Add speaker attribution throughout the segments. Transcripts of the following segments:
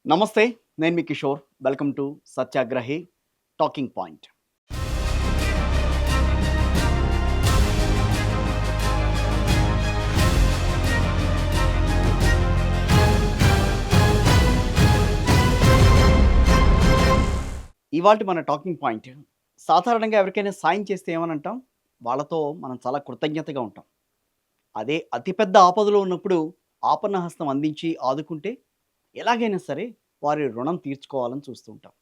Speaker 1: నమస్తే. నేను మీ Kishore. Welcome to Satyagrahi talking point. ఇవాల్టి మన టాకింగ్ పాయింట్ సాధారణంగా ఎవరికైనా సాయం చేస్తే ఏమనంటాం? వాళ్ళతో మనం చాలా కృతజ్ఞతగా ఉంటాం. అదే అతిపెద్ద ఆపదలో ఉన్నప్పుడు ఆపన్నహస్తం అందించి ఆదుకుంటే ఎలాగైనా సరే వారి రుణం తీర్చుకోవాలని చూస్తూ ఉంటాం.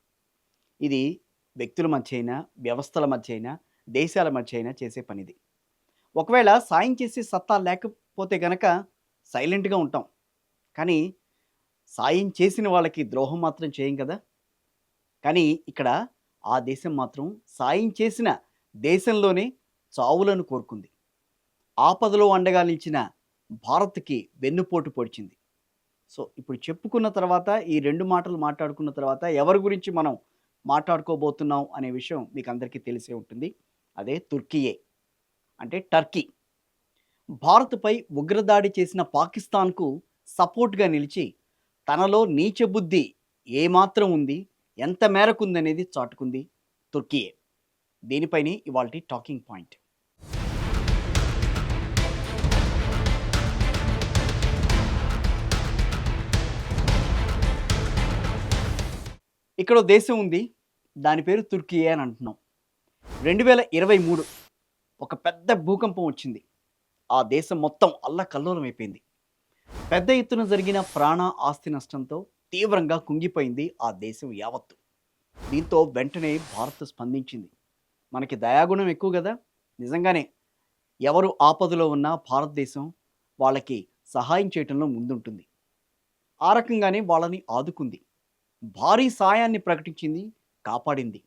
Speaker 1: ఇది వ్యక్తుల మధ్య అయినా, వ్యవస్థల మధ్య అయినా, దేశాల మధ్య అయినా చేసే పనిది. ఒకవేళ సాయం చేసే సత్తా లేకపోతే గనక సైలెంట్‌గా ఉంటాం. కానీ సాయం చేసిన వాళ్ళకి ద్రోహం మాత్రం చేయం కదా! కానీ ఇక్కడ ఆ దేశం మాత్రం సాయం చేసిన దేశంలోనే చావులను కోరుకుంది. ఆపదలో అండగా నిలిచిన భారత్‌కి వెన్నుపోటు పొడిచింది. సో, ఇప్పుడు చెప్పుకున్న తర్వాత ఈ 2 మాటలు మాట్లాడుకున్న తర్వాత ఎవరి గురించి మనం మాట్లాడుకోబోతున్నాం అనే విషయం మీకందరికీ తెలిసే ఉంటుంది. అదే తుర్కియే. అంటే టర్కీ. భారత్‌పై ఉగ్రదాడి చేసిన పాకిస్తాన్‌కు సపోర్ట్‌గా నిలిచి, తనలో నీచ బుద్ధి ఏమాత్రం ఉంది, ఎంత మేరకుందనేది చాటుకుంది తుర్కియే. దీనిపైనే ఇవాల్టి టాకింగ్ పాయింట్. ఇక్కడో దేశం ఉంది. దాని పేరు తుర్కియే అని అంటున్నాం. 2023 ఒక పెద్ద భూకంపం వచ్చింది. ఆ దేశం మొత్తం అల్లకల్లోలమైపోయింది. పెద్ద ఎత్తున జరిగిన ప్రాణ, ఆస్తి నష్టంతో తీవ్రంగా కుంగిపోయింది ఆ దేశం యావత్తు. దీంతో వెంటనే భారత్ స్పందించింది. మనకి దయాగుణం ఎక్కువ గదా! నిజంగానే ఎవరు ఆపదలో ఉన్నా భారతదేశం వాళ్ళకి సహాయం చేయటంలో ముందుంటుంది. ఆ రకంగానే వాళ్ళని ఆదుకుంది. భారీ సాయాన్ని ప్రకటించింది, కాపాడింది.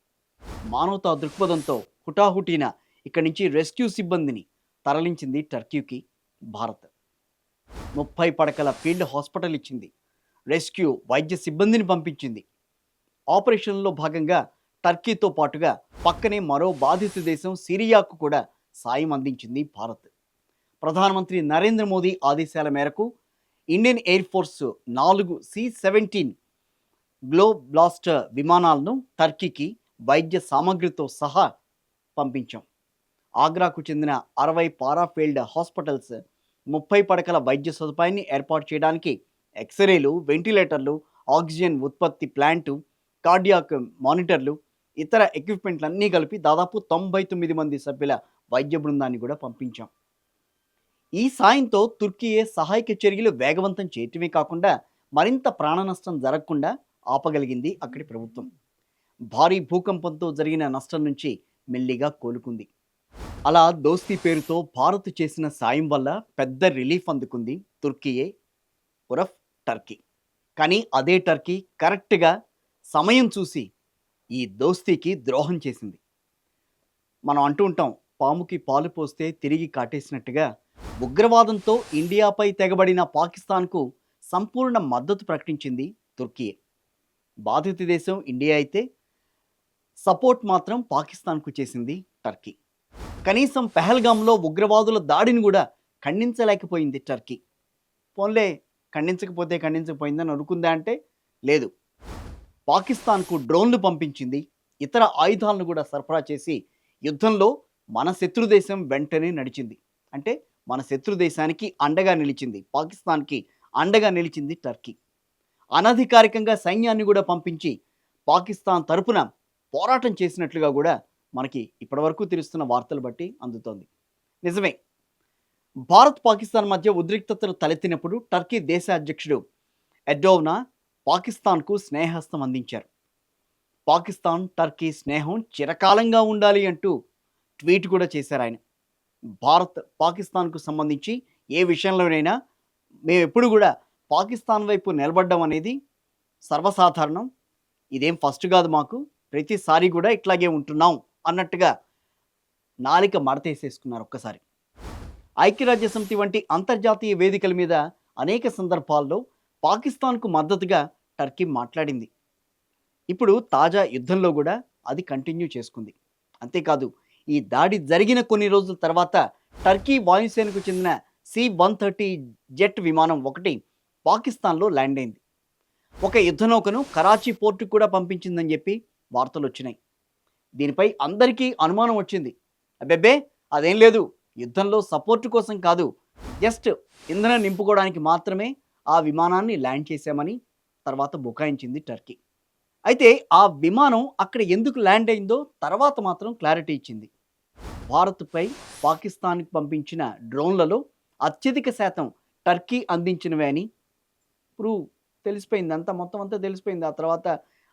Speaker 1: మానవతా దృక్పథంతో హుటాహుటిన ఇక్కడి నుంచి రెస్క్యూ సిబ్బందిని తరలించింది టర్కీకి భారత్. 30 పడకల ఫీల్డ్ హాస్పిటల్ ఇచ్చింది. రెస్క్యూ వైద్య సిబ్బందిని పంపించింది. ఆపరేషన్లో భాగంగా టర్కీతో పాటుగా పక్కనే మరో బాధిత దేశం సిరియాకు కూడా సాయం అందించింది భారత్. ప్రధానమంత్రి నరేంద్ర మోదీ ఆదేశాల మేరకు Indian air force 4 C-17 globe blaster విమానాలను టర్కీకి వైద్య సామగ్రితో సహా పంపించాం. ఆగ్రాకు చెందిన 60 పారాఫీల్డ్ హాస్పిటల్స్ 30 పడకల వైద్య సదుపాయాన్ని ఏర్పాటు చేయడానికి ఎక్స్రేలు, వెంటిలేటర్లు, ఆక్సిజన్ ఉత్పత్తి ప్లాంటు, కార్డియాక్ మానిటర్లు, ఇతర ఎక్విప్మెంట్లన్నీ కలిపి దాదాపు 99 మంది సభ్యుల వైద్య బృందాన్ని కూడా పంపించాం. ఈ సాయంతో తుర్కీయే సహాయక చర్యలు వేగవంతం చేయటమే కాకుండా మరింత ప్రాణ నష్టం జరగకుండా ఆపగలిగింది అక్కడి ప్రభుత్వం. భారీ భూకంపంతో జరిగిన నష్టం నుంచి మెల్లిగా కోలుకుంది. అలా దోస్తీ పేరుతో భారత్ చేసిన సాయం వల్ల పెద్ద రిలీఫ్ అందుకుంది తుర్కీయే ఉరఫ్ టర్కీ. కానీ అదే టర్కీ కరెక్ట్‌గా సమయం చూసి ఈ దోస్తీకి ద్రోహం చేసింది. మనం అంటూ ఉంటాం, పాముకి పాలు పోస్తే తిరిగి కాటేసినట్టుగా ఉగ్రవాదంతో ఇండియాపై తెగబడిన పాకిస్తాన్‌కు సంపూర్ణ మద్దతు ప్రకటించింది తుర్కీయే. బాధిత దేశం ఇండియా అయితే సపోర్ట్ మాత్రం పాకిస్తాన్‌కు చేసింది టర్కీ. కనీసం పెహల్గాంలో ఉగ్రవాదుల దాడిని కూడా ఖండించలేకపోయింది టర్కీ. పోన్లే, ఖండించకపోయిందని అనుకుందా అంటే లేదు. పాకిస్తాన్‌కు డ్రోన్లు పంపించింది. ఇతర ఆయుధాలను కూడా సరఫరా చేసి యుద్ధంలో మన శత్రు దేశం వెంటనే నడిచింది. అంటే మన శత్రు దేశానికి అండగా నిలిచింది. పాకిస్తాన్‌కి అండగా నిలిచింది టర్కీ. అనధికారికంగా సైన్యాన్ని కూడా పంపించి పాకిస్తాన్ తరపున పోరాటం చేసినట్లుగా కూడా మనకి ఇప్పటివరకు తెలుస్తున్న వార్తలు బట్టి అందుతోంది. నిజమే, భారత్ పాకిస్తాన్ మధ్య ఉద్రిక్తతలు తలెత్తినప్పుడు టర్కీ దేశ అధ్యక్షుడు ఎర్డోవన్ పాకిస్తాన్‌కు స్నేహహస్తం అందించారు. పాకిస్తాన్ టర్కీ స్నేహం చిరకాలంగా ఉండాలి అంటూ ట్వీట్ కూడా చేశారు ఆయన. భారత్ పాకిస్తాన్‌కు సంబంధించి ఏ విషయంలోనైనా మేమెప్పుడు కూడా పాకిస్తాన్ వైపు నిలబడ్డం అనేది సర్వసాధారణం. ఇదేం ఫస్ట్ కాదు మాకు. ప్రతిసారి కూడా ఇట్లాగే ఉంటున్నాం అన్నట్టుగా నాలిక మడతేసేసుకున్నారు ఒక్కసారి. ఐక్యరాజ్యసమితి వంటి అంతర్జాతీయ వేదికల మీద అనేక సందర్భాల్లో పాకిస్తాన్‌కు మద్దతుగా టర్కీ మాట్లాడింది. ఇప్పుడు తాజా యుద్ధంలో కూడా అది కంటిన్యూ చేసుకుంది. అంతేకాదు, ఈ దాడి జరిగిన కొన్ని రోజుల తర్వాత టర్కీ వాయుసేనకు చెందిన C-130 జెట్ విమానం ఒకటి పాకిస్తాన్‌లో ల్యాండ్ అయింది. ఒక యుద్ధ నౌకను కరాచీ పోర్టుకు కూడా పంపించిందని చెప్పి వార్తలు వచ్చినాయి. దీనిపై అందరికీ అనుమానం వచ్చింది. అబ్బెబ్బే, అదేం లేదు, యుద్ధంలో సపోర్ట్ కోసం కాదు, జస్ట్ ఇంధనం నింపుకోవడానికి మాత్రమే ఆ విమానాన్ని ల్యాండ్ చేశామని తర్వాత బుకాయించింది టర్కీ. అయితే ఆ విమానం అక్కడ ఎందుకు ల్యాండ్ అయిందో తర్వాత మాత్రం క్లారిటీ ఇచ్చింది. భారత్పై పాకిస్తాన్కి పంపించిన డ్రోన్లలో అత్యధిక శాతం టర్కీ అందించినవే అని ఇప్పుడు తెలిసిపోయింది. మొత్తం అంతా తెలిసిపోయింది. ఆ తర్వాత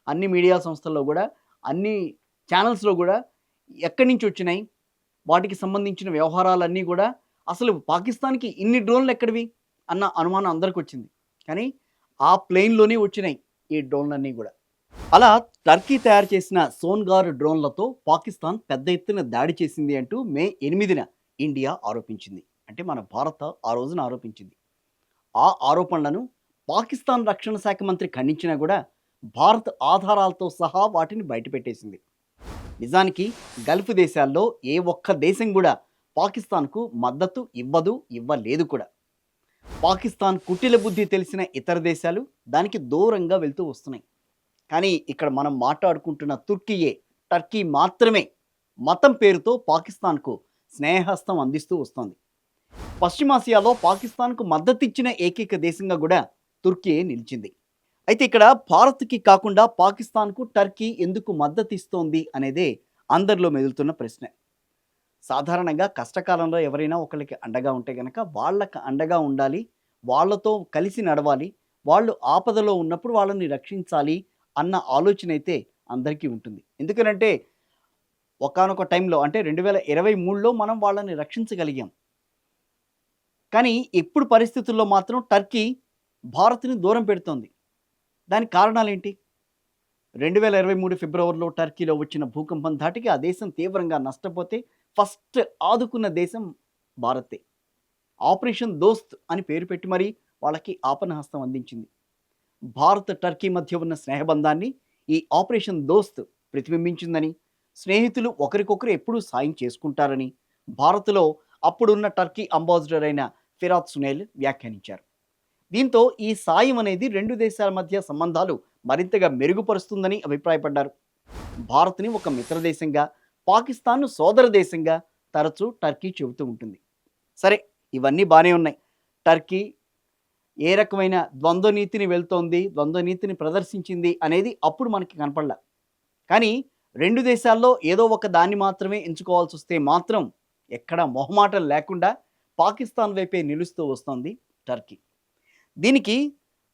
Speaker 1: అన్ని మీడియా సంస్థల్లో కూడా, అన్ని ఛానల్స్లో కూడా ఎక్కడి నుంచి వచ్చినాయి, వాటికి సంబంధించిన వ్యవహారాలన్నీ కూడా, అసలు పాకిస్తాన్కి ఇన్ని డ్రోన్లు ఎక్కడివి అన్న అనుమానం అందరికి వచ్చింది. కానీ ఆ ప్లేన్లోనే వచ్చినాయి ఈ డ్రోన్లన్నీ కూడా. అలా టర్కీ తయారు చేసిన సోన్గార్ డ్రోన్లతో పాకిస్తాన్ పెద్ద ఎత్తున దాడి చేసింది అంటూ మే 8న ఇండియా ఆరోపించింది. అంటే మన భారత ఆ రోజున ఆరోపించింది. ఆ ఆరోపణలను పాకిస్తాన్ రక్షణ శాఖ మంత్రి ఖండించినా కూడా భారత్ ఆధారాలతో సహా వాటిని బయటపెట్టేసింది. నిజానికి గల్ఫ్ దేశాల్లో ఏ ఒక్క దేశం కూడా పాకిస్తాన్కు మద్దతు ఇవ్వలేదు కూడా. పాకిస్తాన్ కుటిల బుద్ధి తెలిసిన ఇతర దేశాలు దానికి దూరంగా వెళ్తూ వస్తున్నాయి. కానీ ఇక్కడ మనం మాట్లాడుకుంటున్న టర్కీ మాత్రమే మతం పేరుతో పాకిస్తాన్కు స్నేహహస్తం అందిస్తూ వస్తోంది. పశ్చిమాసియాలో పాకిస్తాన్కు మద్దతిచ్చిన ఏకైక దేశంగా కూడా తుర్కీయే నిలిచింది. అయితే ఇక్కడ భారత్కి కాకుండా పాకిస్తాన్కు టర్కీ ఎందుకు మద్దతిస్తోంది అనేదే అందరిలో మెదులుతున్న ప్రశ్న. సాధారణంగా కష్టకాలంలో ఎవరైనా ఒకరికి అండగా ఉంటే గనక వాళ్ళకి అండగా ఉండాలి, వాళ్ళతో కలిసి నడవాలి, వాళ్ళు ఆపదలో ఉన్నప్పుడు వాళ్ళని రక్షించాలి అన్న ఆలోచన అయితే అందరికీ ఉంటుంది. ఎందుకనంటే ఒకానొక టైంలో అంటే 2023లో మనం వాళ్ళని రక్షించగలిగాం. కానీ ఇప్పుడు పరిస్థితుల్లో మాత్రం టర్కీ భారత్‌ని దూరం పెడుతోంది. దానికి కారణాలేంటి? 2023 ఫిబ్రవరిలో టర్కీలో వచ్చిన భూకంపం ధాటికి ఆ దేశం తీవ్రంగా నష్టపోతే ఫస్ట్ ఆదుకున్న దేశం భారతే. ఆపరేషన్ దోస్త్ అని పేరు పెట్టి మరీ వాళ్ళకి ఆపన్నహస్తం అందించింది. భారత్ టర్కీ మధ్య ఉన్న స్నేహబంధాన్ని ఈ ఆపరేషన్ దోస్త్ ప్రతిబింబించిందని, స్నేహితులు ఒకరికొకరు ఎప్పుడూ సాయం చేసుకుంటారని భారత్లో అప్పుడున్న టర్కీ అంబాసిడర్ అయిన ఫిరాత్ సునైల్ వ్యాఖ్యానించారు. దీంతో ఈ సాయం అనేది రెండు దేశాల మధ్య సంబంధాలు మరింతగా మెరుగుపరుస్తుందని అభిప్రాయపడ్డారు. భారత్ని ఒక మిత్రదేశంగా, పాకిస్తాన్ను సోదర దేశంగా తరచూ టర్కీ చెబుతూ ఉంటుంది. సరే, ఇవన్నీ బాగానే ఉన్నాయి. టర్కీ ఏ రకమైన ద్వంద్వ నీతిని ప్రదర్శించింది అనేది అప్పుడు మనకి కనపడలా. కానీ రెండు దేశాల్లో ఏదో ఒక దాన్ని మాత్రమే ఎంచుకోవాల్సి వస్తే మాత్రం ఎక్కడా మొహమాటం లేకుండా పాకిస్తాన్ వైపే నిలుస్తూ వస్తోంది టర్కీ. దీనికి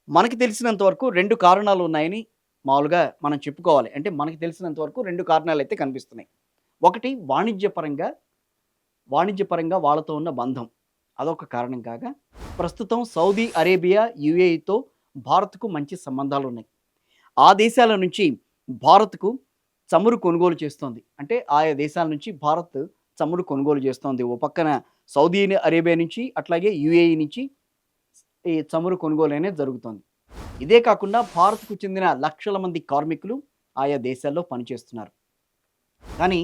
Speaker 1: మనకి తెలిసినంత వరకు రెండు కారణాలు ఉన్నాయని మామూలుగా మనం చెప్పుకోవాలి. అంటే మనకి తెలిసినంత వరకు రెండు కారణాలు అయితే కనిపిస్తున్నాయి. ఒకటి వాణిజ్యపరంగా వాళ్ళతో ఉన్న బంధం, అదొక కారణం కాగా, ప్రస్తుతం సౌదీ అరేబియా, యుఏఈతో భారత్కు మంచి సంబంధాలు ఉన్నాయి. ఆ దేశాల నుంచి భారత్కు చమురు కొనుగోలు చేస్తోంది. అంటే ఆయా దేశాల నుంచి భారత్ చమురు కొనుగోలు చేస్తోంది. ఓ పక్కన సౌదీ అరేబియా నుంచి, అట్లాగే యుఏఈ నుంచి ఈ చమురు కొనుగోలు అనేది జరుగుతోంది. ఇదే కాకుండా భారత్కు చెందిన లక్షల మంది కార్మికులు ఆయా దేశాల్లో పనిచేస్తున్నారు. కానీ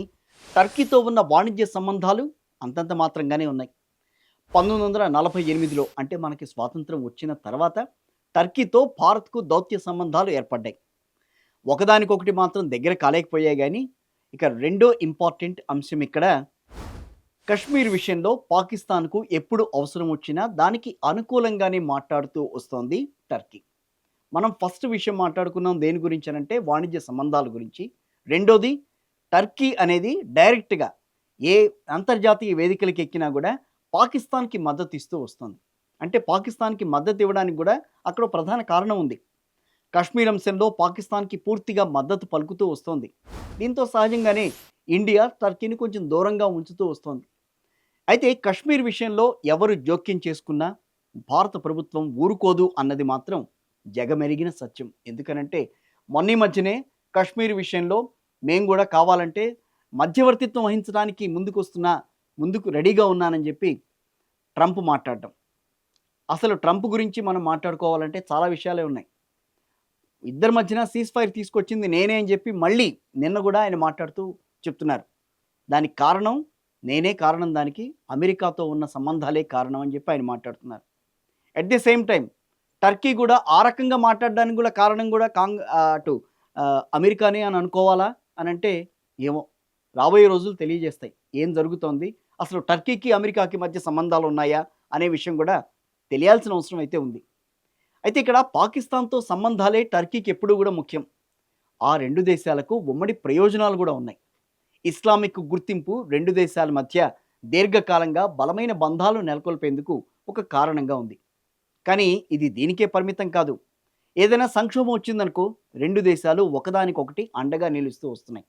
Speaker 1: టర్కీతో ఉన్న వాణిజ్య సంబంధాలు అంతంత మాత్రంగానే ఉన్నాయి. 1948లో అంటే మనకి స్వాతంత్రం వచ్చిన తర్వాత టర్కీతో భారత్కు దౌత్య సంబంధాలు ఏర్పడ్డాయి. ఒకదానికొకటి మాత్రం దగ్గర కాలేకపోయాయి. కానీ ఇక రెండో ఇంపార్టెంట్ అంశం ఇక్కడ, కశ్మీర్ విషయంలో పాకిస్తాన్కు ఎప్పుడు అవసరం వచ్చినా దానికి అనుకూలంగానే మాట్లాడుతూ వస్తోంది టర్కీ. మనం ఫస్ట్ విషయం మాట్లాడుకున్నాం దేని గురించి అనంటే వాణిజ్య సంబంధాల గురించి. రెండోది, టర్కీ అనేది డైరెక్ట్గా ఏ అంతర్జాతీయ వేదికలకు ఎక్కినా కూడా పాకిస్తాన్కి మద్దతు ఇస్తూ వస్తుంది. అంటే పాకిస్తాన్కి మద్దతు ఇవ్వడానికి కూడా అక్కడ ప్రధాన కారణం ఉంది. కశ్మీర్ అంశంలో పాకిస్తాన్కి పూర్తిగా మద్దతు పలుకుతూ వస్తోంది. దీంతో సహజంగానే ఇండియా టర్కీని కొంచెం దూరంగా ఉంచుతూ వస్తోంది. అయితే కశ్మీర్ విషయంలో ఎవరు జోక్యం చేసుకున్నా భారత ప్రభుత్వం ఊరుకోదు అన్నది మాత్రం జగమెరిగిన సత్యం. ఎందుకనంటే మొన్న మధ్యనే కశ్మీర్ విషయంలో మేము కూడా కావాలంటే మధ్యవర్తిత్వం వహించడానికి ముందుకు రెడీగా ఉన్నానని చెప్పి ట్రంప్ మాట్లాడటం. అసలు ట్రంప్ గురించి మనం మాట్లాడుకోవాలంటే చాలా విషయాలే ఉన్నాయి. ఇద్దరి మధ్యన సీజ్ ఫైర్ తీసుకొచ్చింది నేనే అని చెప్పి మళ్ళీ నిన్న కూడా ఆయన మాట్లాడుతూ చెప్తున్నారు. దానికి కారణం నేనే కారణం, దానికి అమెరికాతో ఉన్న సంబంధాలే కారణం అని చెప్పి ఆయన మాట్లాడుతున్నారు. At the same time Turkey కూడా ఆ రకంగా మాట్లాడడానికి కూడా కారణం కూడా అటు అమెరికానే అని అనుకోవాలా అని అంటే ఏమో రాబోయే రోజులు తెలియజేస్తాయి ఏం జరుగుతోంది, అసలు టర్కీకి అమెరికాకి మధ్య సంబంధాలు ఉన్నాయా అనే విషయం కూడా తెలియాల్సిన అవసరం అయితే ఉంది. అయితే ఇక్కడ పాకిస్తాన్తో సంబంధాలే టర్కీకి ఎప్పుడూ కూడా ముఖ్యం. ఆ రెండు దేశాలకు ఉమ్మడి ప్రయోజనాలు కూడా ఉన్నాయి. ఇస్లామిక్ గుర్తింపు రెండు దేశాల మధ్య దీర్ఘకాలంగా బలమైన బంధాలు నెలకొల్పేందుకు ఒక కారణంగా ఉంది. కానీ ఇది దీనికే పరిమితం కాదు. ఏదైనా సంక్షోభం వచ్చిందనుకో రెండు దేశాలు ఒకదానికొకటి అండగా నిలుస్తూ వస్తున్నాయి.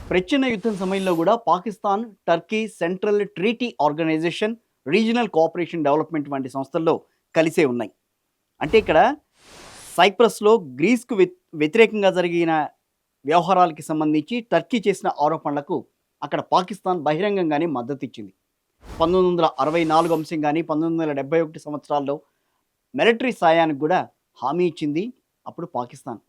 Speaker 1: ప్రచ్ఛన్న యుద్ధం సమయంలో కూడా Pakistan, Turkey Central Treaty Organization, Regional Cooperation Development వంటి సంస్థల్లో కలిసే ఉన్నాయి. అంటే ఇక్కడ సైప్రస్లో గ్రీస్కు వ్యతిరేకంగా జరిగిన వ్యవహారాలకి సంబంధించి టర్కీ చేసిన ఆరోపణలకు అక్కడ పాకిస్తాన్ బహిరంగంగానే మద్దతు ఇచ్చింది. 1964 అంశం కానీ 1971 సంవత్సరాల్లో మిలిటరీ సాయానికి కూడా హామీ ఇచ్చింది అప్పుడు పాకిస్తాన్.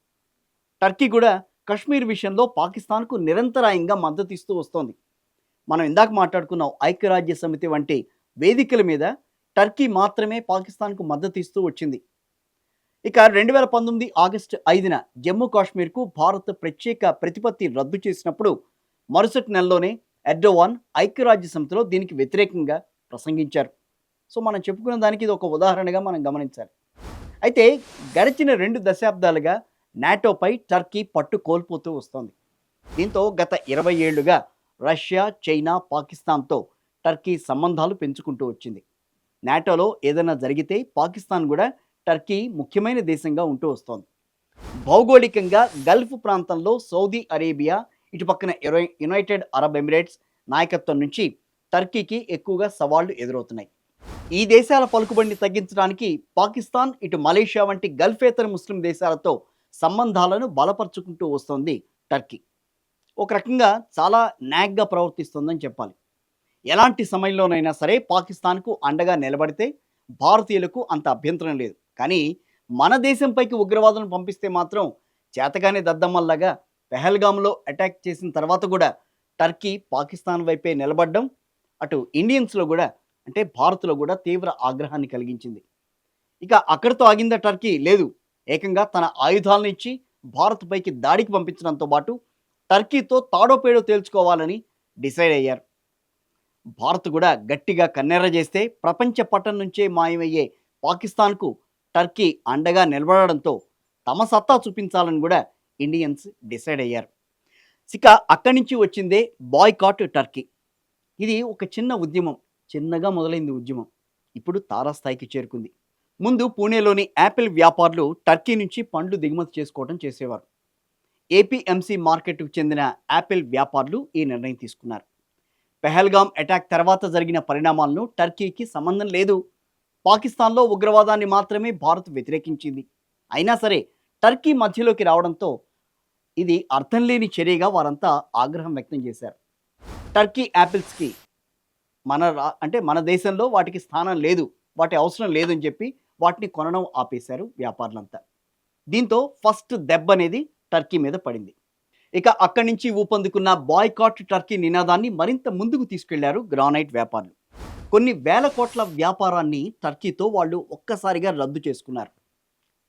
Speaker 1: టర్కీ కూడా కశ్మీర్ విషయంలో పాకిస్తాన్కు నిరంతరాయంగా మద్దతు ఇస్తూ వస్తోంది. మనం ఇందాక మాట్లాడుకున్నాం ఐక్యరాజ్య సమితి వంటి వేదికల మీద టర్కీ మాత్రమే పాకిస్తాన్కు మద్దతు ఇస్తూ వచ్చింది. ఇక 2019 ఆగస్టు 5న జమ్మూ కాశ్మీర్కు భారత్ ప్రత్యేక ప్రతిపత్తి రద్దు చేసినప్పుడు మరుసటి నెలలోనే ఎర్డోవాన్ ఐక్యరాజ్య సమితిలో దీనికి వ్యతిరేకంగా ప్రసంగించారు. సో మనం చెప్పుకున్న దానికి ఇది ఒక ఉదాహరణగా మనం గమనించాలి. అయితే గడిచిన 2 దశాబ్దాలుగా నాటోపై టర్కీ పట్టు కోల్పోతూ వస్తోంది. దీంతో గత 20 ఏళ్లుగా రష్యా, చైనా, పాకిస్తాన్తో టర్కీ సంబంధాలు పెంచుకుంటూ వచ్చింది. నాటోలో ఏదైనా జరిగితే పాకిస్తాన్ కూడా టర్కీ ముఖ్యమైన దేశంగా ఉంటూ వస్తోంది. భౌగోళికంగా గల్ఫ్ ప్రాంతంలో సౌదీ అరేబియా, ఇటు పక్కన యునైటెడ్ అరబ్ ఎమిరేట్స్ నాయకత్వం నుంచి టర్కీకి ఎక్కువగా సవాళ్లు ఎదురవుతున్నాయి. ఈ దేశాల పలుకుబడిని తగ్గించడానికి పాకిస్తాన్, ఇటు మలేషియా వంటి గల్ఫేతర ముస్లిం దేశాలతో సంబంధాలను బలపరుచుకుంటూ వస్తోంది టర్కీ. ఒక రకంగా చాలా నాగ్గా ప్రవర్తిస్తుందని చెప్పాలి. ఎలాంటి సమయంలోనైనా సరే పాకిస్తాన్కు అండగా నిలబడితే భారతీయులకు అంత అభ్యంతరం లేదు. కానీ మన దేశంపైకి ఉగ్రవాదులను పంపిస్తే మాత్రం చేతగానే దద్దమ్మల్లాగా పెహల్గామ్లో అటాక్ చేసిన తర్వాత కూడా టర్కీ పాకిస్తాన్ వైపే నిలబడడం అటు ఇండియన్స్లో కూడా అంటే భారత్లో కూడా తీవ్ర ఆగ్రహాన్ని కలిగించింది. ఇక అక్కడితో ఆగిందా టర్కీ? లేదు, ఏకంగా తన ఆయుధాలను ఇచ్చి భారత్ పైకి దాడికి పంపించడంతో పాటు టర్కీతో తాడోపేడో తేల్చుకోవాలని డిసైడ్ అయ్యారు. భారత్ కూడా గట్టిగా కన్నెర్ర చేస్తే ప్రపంచ పటం నుంచే మాయమయ్యే పాకిస్తాన్కు టర్కీ అండగా నిలబడడంతో తమ సత్తా చూపించాలని కూడా ఇండియన్స్ డిసైడ్ అయ్యారు. ఇక అక్కడి నుంచి వచ్చిందే బాయ్కాట్ టర్కీ. ఇది ఒక చిన్న ఉద్యమం, చిన్నగా మొదలైంది ఉద్యమం, ఇప్పుడు తారాస్థాయికి చేరుకుంది. ముందు పూణేలోని యాపిల్ వ్యాపారులు టర్కీ నుంచి పండ్లు దిగుమతి చేసుకోవడం చేసేవారు. ఏపీఎంసీ మార్కెట్కు చెందిన యాపిల్ వ్యాపారులు ఈ నిర్ణయం తీసుకున్నారు. పెహల్గామ్ అటాక్ తర్వాత జరిగిన పరిణామాలను టర్కీకి సంబంధం లేదు, పాకిస్తాన్లో ఉగ్రవాదాన్ని మాత్రమే భారత్ వ్యతిరేకించింది. అయినా సరే టర్కీ మధ్యలోకి రావడంతో ఇది అర్థం లేని చర్యగా వారంతా ఆగ్రహం వ్యక్తం చేశారు. టర్కీ యాపిల్స్కి మన దేశంలో వాటికి స్థానం లేదు, వాటి అవసరం లేదని చెప్పి వాటిని కొనడం ఆపేశారు వ్యాపారులంతా. దీంతో ఫస్ట్ దెబ్బ అనేది టర్కీ మీద పడింది. ఇక అక్కడి నుంచి ఊపందుకున్న బాయ్కాట్ టర్కీ నినాదాన్ని మరింత ముందుకు తీసుకెళ్లారు గ్రానైట్ వ్యాపారులు. కొన్ని వేల కోట్ల వ్యాపారాన్ని టర్కీతో వాళ్ళు ఒక్కసారిగా రద్దు చేసుకున్నారు.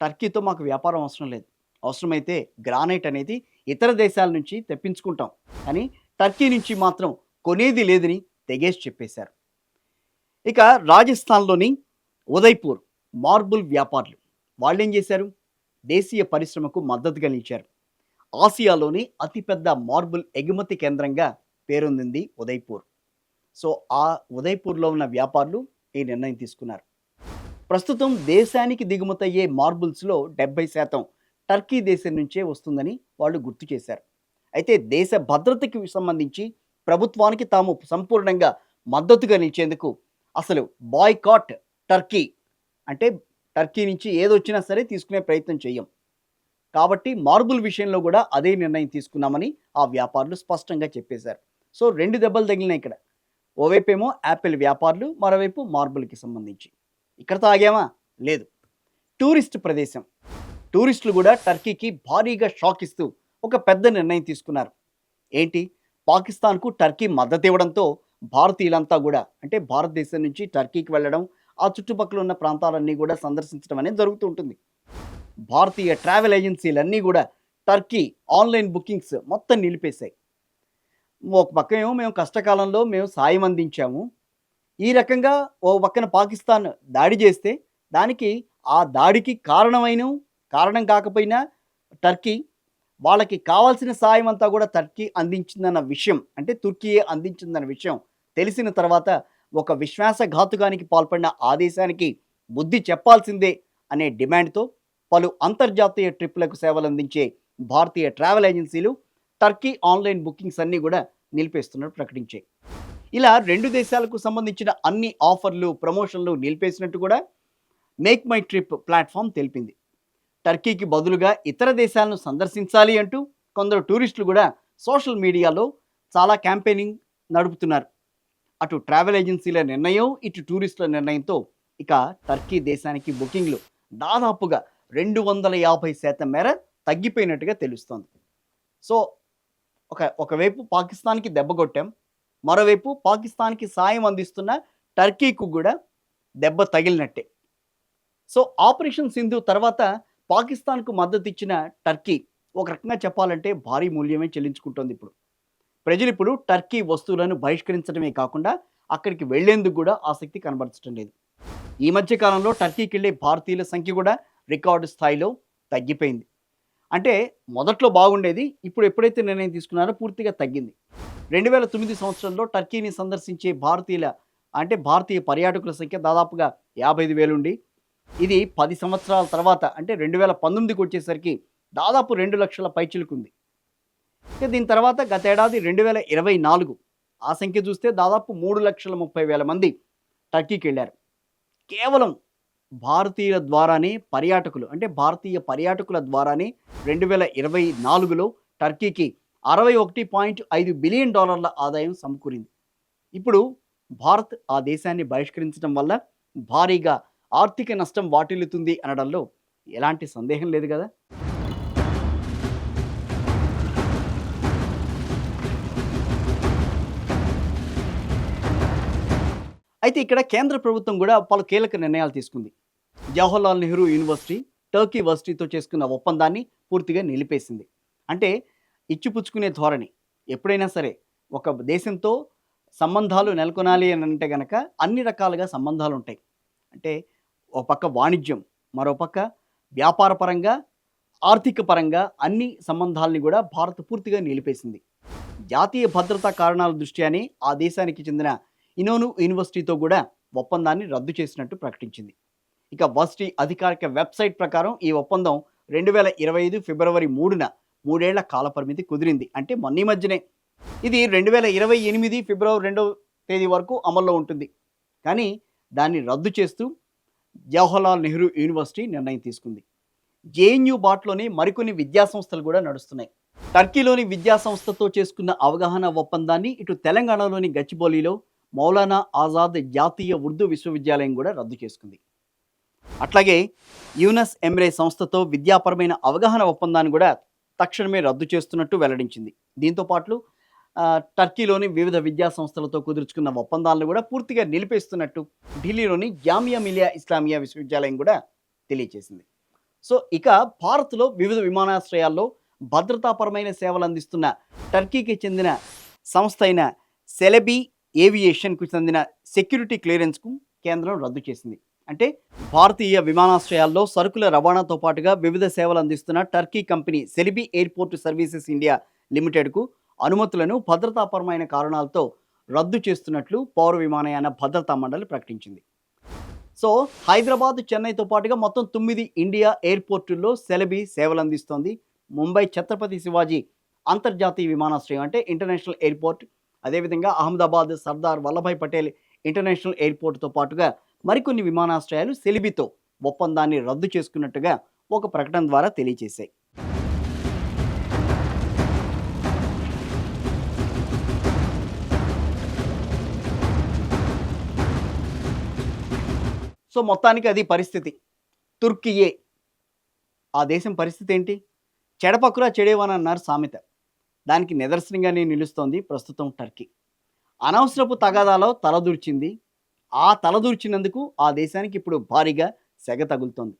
Speaker 1: టర్కీతో మాకు వ్యాపారం అవసరం లేదు, అవసరమైతే గ్రానైట్ అనేది ఇతర దేశాల నుంచి తెప్పించుకుంటాం, కానీ టర్కీ నుంచి మాత్రం కొనేది లేదని తెగేసి చెప్పేశారు. ఇక రాజస్థాన్లోని ఉదయ్పూర్ మార్బుల్ వ్యాపారులు వాళ్ళు ఏం చేశారు? దేశీయ పరిశ్రమకు మద్దతుగా నిలిచారు. ఆసియాలోని అతిపెద్ద మార్బుల్ ఎగుమతి కేంద్రంగా పేరొందింది ఉదయ్పూర్. సో ఆ ఉదయ్పూర్లో ఉన్న వ్యాపారులు ఈ నిర్ణయం తీసుకున్నారు. ప్రస్తుతం దేశానికి దిగుమతయ్యే మార్బుల్స్లో 70% టర్కీ దేశం నుంచే వస్తుందని వాళ్ళు గుర్తు చేశారు. అయితే దేశ భద్రతకి సంబంధించి ప్రభుత్వానికి తాము సంపూర్ణంగా మద్దతుగా నిలిచేందుకు అసలు బాయ్కాట్ టర్కీ అంటే టర్కీ నుంచి ఏదొచ్చినా సరే తీసుకునే ప్రయత్నం చేయం, కాబట్టి మార్బుల్ విషయంలో కూడా అదే నిర్ణయం తీసుకున్నామని ఆ వ్యాపారులు స్పష్టంగా చెప్పేశారు. సో 2 దెబ్బలు తగిలినాయి ఇక్కడ. ఓవైపేమో యాపిల్ వ్యాపారులు, మరోవైపు మార్బుల్కి సంబంధించి. ఇక్కడతో ఆగామా? లేదు. టూరిస్ట్ ప్రదేశం, టూరిస్టులు కూడా టర్కీకి భారీగా షాక్ ఇస్తూ ఒక పెద్ద నిర్ణయం తీసుకున్నారు. ఏంటి? పాకిస్తాన్కు టర్కీ మద్దతు ఇవ్వడంతో భారతీయులంతా కూడా అంటే భారతదేశం నుంచి టర్కీకి వెళ్ళడం, ఆ చుట్టుపక్కల ఉన్న ప్రాంతాలన్నీ కూడా సందర్శించడం అనేది జరుగుతూ ఉంటుంది. భారతీయ ట్రావెల్ ఏజెన్సీలన్నీ కూడా టర్కీ ఆన్‌లైన్ బుకింగ్స్ మొత్తం నిలిపేశాయి. ఒక పక్కేమో మేము కష్టకాలంలో మేము సాయం అందించాము. ఈ రకంగా ఓ పక్కన పాకిస్తాన్ దాడి చేస్తే, దానికి ఆ దాడికి కారణం కాకపోయినా టర్కీ వాళ్ళకి కావాల్సిన సాయం అంతా కూడా టర్కీ అందించిందన్న విషయం, అంటే తుర్కీయే అందించిందన్న విషయం తెలిసిన తర్వాత ఒక విశ్వాసఘాతుకానికి పాల్పడిన ఆ దేశానికి బుద్ధి చెప్పాల్సిందే అనే డిమాండ్‌తో పలు అంతర్జాతీయ ట్రిప్పులకు సేవలందించే భారతీయ ట్రావెల్ ఏజెన్సీలు టర్కీ ఆన్‌లైన్ బుకింగ్స్ అన్నీ కూడా నిలిపేస్తున్నట్టు ప్రకటించాయి. ఇలా 2 దేశాలకు సంబంధించిన అన్ని ఆఫర్‌లు, ప్రమోషన్‌లు నిలిపేసినట్టు కూడా మేక్ మై ట్రిప్ ప్లాట్‌ఫార్మ్ తెలిపింది. టర్కీకి బదులుగా ఇతర దేశాలను సందర్శించాలి అంటూ కొందరు టూరిస్టులు కూడా సోషల్ మీడియాలో చాలా క్యాంపెయినింగ్ నడుపుతున్నారు. అటు ట్రావెల్ ఏజెన్సీల నిర్ణయం, ఇటు టూరిస్టుల నిర్ణయంతో ఇక టర్కీ దేశానికి బుకింగ్‌లు దాదాపుగా 250% మేర తగ్గిపోయినట్టుగా తెలుస్తోంది. సో, ఒకవైపు పాకిస్తాన్‌కి దెబ్బ కొట్టాం. మరోవైపు పాకిస్తాన్‌కి సాయం అందిస్తున్న టర్కీకి కూడా దెబ్బ తగిలినట్టే. సో, ఆపరేషన్ సింధు తర్వాత పాకిస్తాన్‌కు మద్దతిచ్చిన టర్కీ ఒక రకంగా చెప్పాలంటే భారీ మూల్యమే చెల్లించుకుంటోంది ఇప్పుడు. ప్రజలిప్పుడు టర్కీ వస్తువులను బహిష్కరించడమే కాకుండా అక్కడికి వెళ్లేందుకు కూడా ఆసక్తి కనబరచడం లేదు. ఈ మధ్య కాలంలో టర్కీకెళ్ళే భారతీయుల సంఖ్య కూడా రికార్డు స్థాయిలో తగ్గిపోయింది. అంటే మొదట్లో బాగుండేది. ఇప్పుడు ఎప్పుడైతే నిర్ణయం తీసుకున్నారో పూర్తిగా తగ్గింది. 2009 సంవత్సరంలో టర్కీని సందర్శించే భారతీయ పర్యాటకుల సంఖ్య దాదాపుగా 55,000 ఉండి, ఇది 10 సంవత్సరాల తర్వాత అంటే 2019కి వచ్చేసరికి దాదాపు 2,00,000 పైచిలుకుంది. ఇక దీని తర్వాత గతేడాది 2024 ఆ సంఖ్య చూస్తే దాదాపు 3,30,000 మంది టర్కీకెళ్లారు. కేవలం భారతీయుల ద్వారానే భారతీయ పర్యాటకుల ద్వారానే 2024లో టర్కీకి $61.5 బిలియన్ ఆదాయం సమకూరింది. ఇప్పుడు భారత్ ఆ దేశాన్ని బహిష్కరించడం వల్ల భారీగా ఆర్థిక నష్టం వాటిల్లుతుంది అనడంలో ఎలాంటి సందేహం లేదు కదా. అయితే ఇక్కడ కేంద్ర ప్రభుత్వం కూడా పలు కీలక నిర్ణయాలు తీసుకుంది. జవహర్లాల్ నెహ్రూ యూనివర్సిటీ, టర్కీ వర్సిటీతో చేసుకున్న ఒప్పందాన్ని పూర్తిగా నిలిపేసింది. అంటే ఇచ్చిపుచ్చుకునే ధోరణి. ఎప్పుడైనా సరే ఒక దేశంతో సంబంధాలు నెలకొనాలి అని అంటే గనక అన్ని రకాలుగా సంబంధాలు ఉంటాయి. అంటే ఒక పక్క వాణిజ్యం, మరో పక్క వ్యాపార పరంగా, ఆర్థిక పరంగా అన్ని సంబంధాలని కూడా భారత్ పూర్తిగా నిలిపేసింది. జాతీయ భద్రతా కారణాల దృష్ట్యానే ఆ దేశానికి చెందిన ఇనోను యూనివర్సిటీతో కూడా ఒప్పందాన్ని రద్దు చేసినట్టు ప్రకటించింది. ఇక వర్సిటీ అధికారిక వెబ్సైట్ ప్రకారం ఈ ఒప్పందం 2025 ఫిబ్రవరి 3న 3 ఏళ్ల కాలపరిమితి కుదిరింది. అంటే మొన్న ఈ మధ్యనే. ఇది 2028 ఫిబ్రవరి 2వ తేదీ వరకు అమల్లో ఉంటుంది. కానీ దాన్ని రద్దు చేస్తూ జవహర్లాల్ నెహ్రూ యూనివర్సిటీ నిర్ణయం తీసుకుంది. జేఎన్యూ బాటలోనే మరికొన్ని విద్యాసంస్థలు కూడా నడుస్తున్నాయి. టర్కీలోని విద్యాసంస్థతో చేసుకున్న అవగాహన ఒప్పందాన్ని ఇటు తెలంగాణలోని గచ్చిబౌలిలో మౌలానా ఆజాద్ జాతీయ ఉర్దూ విశ్వవిద్యాలయం కూడా రద్దు చేసుకుంది. అట్లాగే యూనస్ ఎమ్రే సంస్థతో విద్యాపరమైన అవగాహన ఒప్పందాన్ని కూడా తక్షణమే రద్దు చేస్తున్నట్టు వెల్లడించింది. దీంతోపాటు టర్కీలోని వివిధ విద్యా సంస్థలతో కుదుర్చుకున్న ఒప్పందాలను కూడా పూర్తిగా నిలిపేస్తున్నట్టు ఢిల్లీలోని జామియా మిలియా ఇస్లామియా విశ్వవిద్యాలయం కూడా తెలియజేసింది. సో ఇక భారత్లో వివిధ విమానాశ్రయాల్లో భద్రతాపరమైన సేవలు అందిస్తున్న టర్కీకి చెందిన సంస్థ అయిన సెలెబీ ఏవియేషన్కు చెందిన సెక్యూరిటీ క్లియరెన్స్కు కేంద్రం రద్దు చేసింది. అంటే భారతీయ విమానాశ్రయాల్లో సరుకుల రవాణాతో పాటుగా వివిధ సేవలు అందిస్తున్న Turkey company సెలిబీ airport services India లిమిటెడ్కు అనుమతులను భద్రతాపరమైన కారణాలతో రద్దు చేస్తున్నట్లు పౌర విమానయాన భద్రతా మండలి ప్రకటించింది. సో హైదరాబాద్, చెన్నైతో పాటుగా మొత్తం 9 ఇండియా ఎయిర్పోర్టుల్లో సెలబీ సేవలు అందిస్తోంది. ముంబై ఛత్రపతి శివాజీ అంతర్జాతీయ విమానాశ్రయం అంటే ఇంటర్నేషనల్ ఎయిర్పోర్ట్, అదేవిధంగా అహ్మదాబాద్ సర్దార్ వల్లభాయ్ పటేల్ ఇంటర్నేషనల్ ఎయిర్పోర్ట్తో పాటుగా మరికొన్ని విమానాశ్రయాలు సెలిబీతో ఒప్పందాన్ని రద్దు చేసుకున్నట్టుగా ఒక ప్రకటన ద్వారా తెలియజేశాయి. సో మొత్తానికి అది పరిస్థితి. తుర్కియే ఆ దేశం పరిస్థితి ఏంటి? చెడపకురా చెడేవానన్నారు సామెత. దానికి నిదర్శనంగానే నిలుస్తోంది ప్రస్తుతం టర్కీ. అనవసరపు తగాదాలో తలదూర్చింది. ఆ తలదూర్చినందుకు ఆ దేశానికి ఇప్పుడు భారీగా సెగ తగులుతోంది.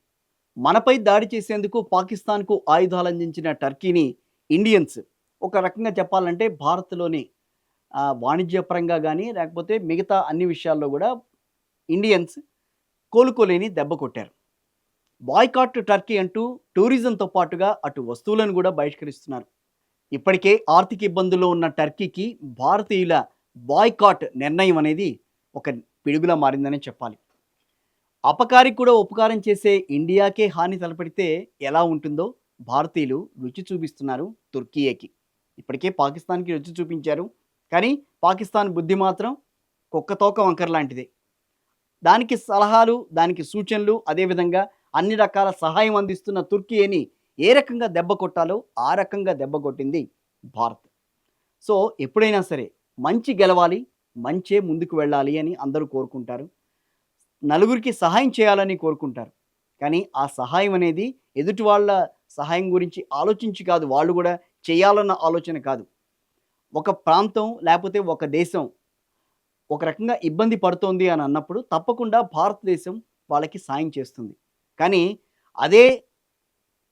Speaker 1: మనపై దాడి చేసేందుకు పాకిస్తాన్‌కు ఆయుధాలు అందించిన టర్కీని ఇండియన్స్ ఒక రకంగా చెప్పాలంటే భారత్‌లోని వాణిజ్యపరంగా గాని, లేకపోతే మిగతా అన్ని విషయాల్లో గూడా ఇండియన్స్ కోలుకోలేని దెబ్బ కొట్టారు. బాయ్‌కాట్ టర్కీ అంటూ టూరిజంతో పాటుగా అటు వస్తువులను గూడా బహిష్కరిస్తున్నారు. ఇప్పటికే ఆర్థిక ఇబ్బందుల్లో ఉన్న టర్కీకి భారతీయుల బాయ్‌కాట్ నిర్ణయం అనేది ఒక పిడుగులా మారిందనే చెప్పాలి. అపకారికి కూడా ఉపకారం చేసే ఇండియాకే హాని తలపెడితే ఎలా ఉంటుందో భారతీయులు రుచి చూపిస్తున్నారు తుర్కియేకి. ఇప్పటికే పాకిస్తాన్‌కి రుచి చూపించారు. కానీ పాకిస్తాన్ బుద్ధి మాత్రం కుక్కతోక వంకర లాంటిదే. దానికి సలహాలు, దానికి సూచనలు, అదేవిధంగా అన్ని రకాల సహాయం అందిస్తున్న తుర్కియేని ఏ రకంగా దెబ్బ కొట్టాలో ఆ రకంగా దెబ్బ కొట్టింది భారత్. సో, ఎప్పుడైనా సరే మంచి గెలవాలి, మంచే ముందుకు వెళ్ళాలి అని అందరూ కోరుకుంటారు. నలుగురికి సహాయం చేయాలని కోరుకుంటారు. కానీ ఆ సహాయం అనేది ఎదుటి వాళ్ళ సహాయం గురించి ఆలోచించి కాదు, వాళ్ళు గూడా చేయాలన్న ఆలోచన కాదు. ఒక ప్రాంతం లేపోతే ఒక దేశం ఒక రకంగా ఇబ్బంది పడుతోంది అని అన్నప్పుడు తప్పకుండా భారతదేశం వాళ్ళకి సాయం చేస్తుంది. కానీ అదే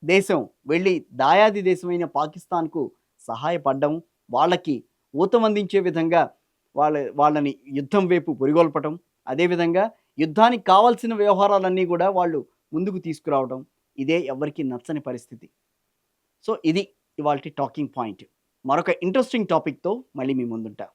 Speaker 1: దేశం వెళ్ళి దాయాది దేశమైన పాకిస్తాన్‌కు సహాయపడ్డం, వాళ్ళకి ఊతమందించే విధంగా వాళ్ళని యుద్ధం వైపు పురిగొల్పటం, అదేవిధంగా యుద్ధానికి కావాల్సిన వ్యవహారాలన్నీ గూడా వాళ్ళు ముందుకు తీసుకురావడం, ఇదే ఎవ్వరికీ నచ్చని పరిస్థితి. సో, ఇది ఇవాల్టి టాకింగ్ పాయింట్. మరొక ఇంట్రెస్టింగ్ టాపిక్‌తో మళ్ళీ మీ ముందుంటా.